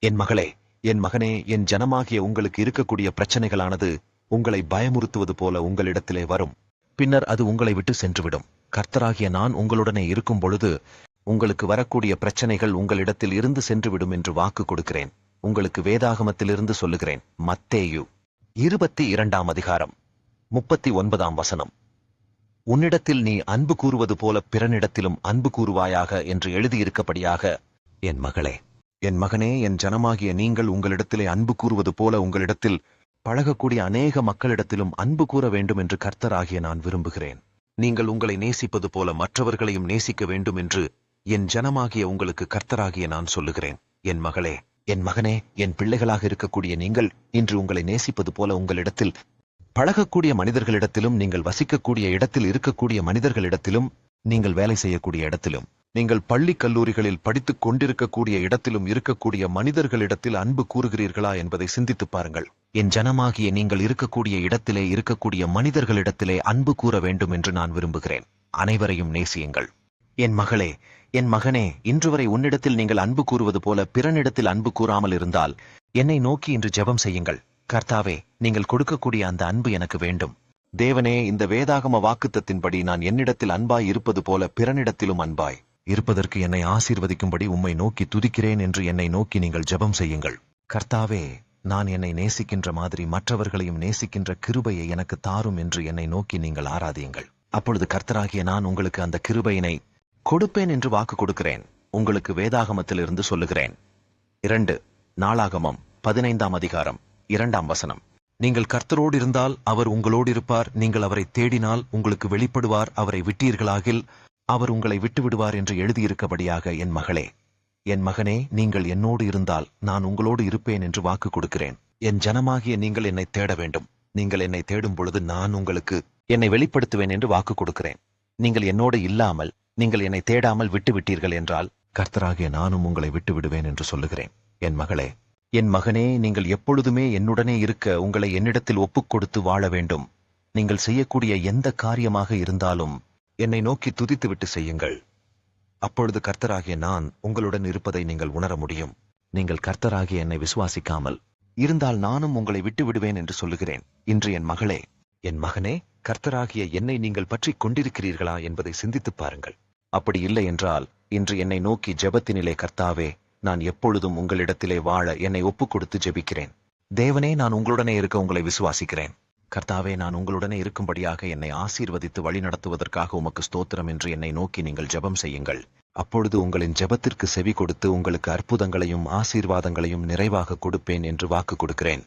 என் மகளே, என் மகனே, என் ஜனமாகிய உங்களுக்கு இருக்கக்கூடிய பிரச்சனைகளானது உங்களை பயமுறுத்துவது போல உங்களிடத்திலே வரும். பின்னர் அது உங்களை விட்டு சென்றுவிடும். கர்த்தராகிய நான் உங்களுடனே இருக்கும் பொழுது உங்களுக்கு வரக்கூடிய பிரச்சனைகள் உங்களிடத்தில் இருந்து சென்றுவிடும் என்று வாக்கு கொடுக்கிறேன். உங்களுக்கு வேதாகமத்திலிருந்து சொல்லுகிறேன். மத்தேயு 22 அதிகாரம் 39 உன்னிடத்தில் நீ அன்பு கூறுவது போல பிறனிடத்திலும் அன்பு கூறுவாயாக என்று எழுதியிருக்கப்படியாக. என் மகளே, என் மகனே, என் ஜனமாகிய நீங்கள் உங்களிடத்திலே அன்பு கூறுவது போல உங்களிடத்தில் பழகக்கூடிய அநேக மக்களிடத்திலும் அன்பு கூற வேண்டும் என்று கர்த்தராகிய நான் விரும்புகிறேன். நீங்கள் உங்களை நேசிப்பது போல மற்றவர்களையும் நேசிக்க வேண்டும் என்று என் ஜனமாகிய உங்களுக்கு கர்த்தராகிய நான் சொல்லுகிறேன். என் மகளே, என் மகனே, என் பிள்ளைகளாக இருக்கக்கூடிய நீங்கள் இன்று உங்களை நேசிப்பது போல உங்களிடத்தில் பழகக்கூடிய மனிதர்களிடத்திலும், நீங்கள் வசிக்கக்கூடிய இடத்தில் இருக்கக்கூடிய மனிதர்களிடத்திலும், நீங்கள் வேலை செய்யக்கூடிய இடத்திலும், நீங்கள் பள்ளி கல்லூரிகளில் படித்துக் கொண்டிருக்கக்கூடிய இடத்திலும் இருக்கக்கூடிய மனிதர்களிடத்தில் அன்பு கூறுகிறீர்களா என்பதை சிந்தித்துப் பாருங்கள். என் ஜனமாகிய நீங்கள் இருக்கக்கூடிய இடத்திலே இருக்கக்கூடிய மனிதர்களிடத்திலே அன்பு கூற வேண்டும் என்று நான் விரும்புகிறேன். அனைவரையும் நேசியுங்கள். என் மகளே, என் மகனே, இன்று வரை உன்னிடத்தில் நீங்கள் அன்பு கூறுவது போல பிறனிடத்தில் அன்பு கூறாமல் இருந்தால் என்னை நோக்கி இன்று ஜெபம் செய்யுங்கள். கர்த்தாவே, நீங்கள் கொடுக்கக்கூடிய அந்த அன்பு எனக்கு வேண்டும். தேவனே, இந்த வேதாகம வாக்குத்தத்தின்படி நான் என்னிடத்தில் அன்பாய் இருப்பது போல பிறனிடத்திலும் அன்பாய் இருப்பதற்கு என்னை ஆசீர்வதிக்கும்படி உம்மை நோக்கி துதிக்கிறேன் என்று என்னை நோக்கி நீங்கள் ஜெபம் செய்யுங்கள். கர்த்தாவே, நான் என்னை நேசிக்கின்ற மாதிரி மற்றவர்களையும் நேசிக்கின்ற கிருபையை எனக்கு தாரும் என்று என்னை நோக்கி நீங்கள் ஆராதியுங்கள். அப்பொழுது கர்த்தராகிய நான் உங்களுக்கு அந்த கிருபையினை கொடுப்பேன் என்று வாக்கு கொடுக்கிறேன். உங்களுக்கு வேதாகமத்திலிருந்து சொல்லுகிறேன். 2 நாளாகமம் 15 அதிகாரம் 2 நீங்கள் கர்த்தரோடு இருந்தால் அவர் உங்களோடு இருப்பார். நீங்கள் அவரை தேடினால் உங்களுக்கு வெளிப்படுவார். அவரை விட்டீர்களாகில் அவர் உங்களை விட்டுவிடுவார் என்று எழுதியிருக்கபடியாக. என் மகளே, என் மகனே, நீங்கள் என்னோடு இருந்தால் நான் உங்களோடு இருப்பேன் என்று வாக்கு கொடுக்கிறேன். என் ஜனமாகிய நீங்கள் என்னை தேட வேண்டும். நீங்கள் என்னை தேடும் பொழுது நான் உங்களுக்கு என்னை வெளிப்படுத்துவேன் என்று வாக்கு கொடுக்கிறேன். நீங்கள் என்னோடு இல்லாமல், நீங்கள் என்னை தேடாமல் விட்டுவிட்டீர்கள் என்றால் கர்த்தராகிய நானும் உங்களை விட்டு விடுவேன் என்று சொல்லுகிறேன். என் மகளே, என் மகனே, நீங்கள் எப்பொழுதுமே என்னுடனே இருக்க உங்களை என்னிடத்தில் ஒப்புக் கொடுத்து வாழ வேண்டும். நீங்கள் செய்யக்கூடிய எந்த காரியமாக இருந்தாலும் என்னை நோக்கி துதித்துவிட்டு செய்யுங்கள். அப்பொழுது கர்த்தராகிய நான் உங்களுடன் இருப்பதை நீங்கள் உணர முடியும். நீங்கள் கர்த்தராகிய என்னை விசுவாசிக்காமல் இருந்தால் நானும் உங்களை விட்டு விடுவேன் என்று சொல்லுகிறேன். இன்று என் மகளே, என் மகனே, கர்த்தராகிய என்னை நீங்கள் பற்றி கொண்டிருக்கிறீர்களா என்பதை சிந்தித்துப் பாருங்கள். அப்படி இல்லை என்றால் இன்று என்னை நோக்கி ஜெபத்தினிலே, கர்த்தாவே, நான் எப்பொழுதும் உங்களிடத்திலே வாழ என்னை ஒப்புக் கொடுத்து ஜெபிக்கிறேன். தேவனே, நான் உங்களுடனே இருக்க உங்களை விசுவாசிக்கிறேன். கர்த்தாவே, நான் உங்களுடனே இருக்கும்படியாக என்னை ஆசீர்வதித்து வழிநடத்துவதற்காக உமக்கு ஸ்தோத்திரம் என்று என்னை நோக்கி நீங்கள் ஜெபம் செய்யுங்கள். அப்பொழுது உங்களின் ஜெபத்திற்கு செவி கொடுத்து உங்களுக்கு அற்புதங்களையும் ஆசீர்வாதங்களையும் நிறைவாக கொடுப்பேன் என்று வாக்கு கொடுக்கிறேன்.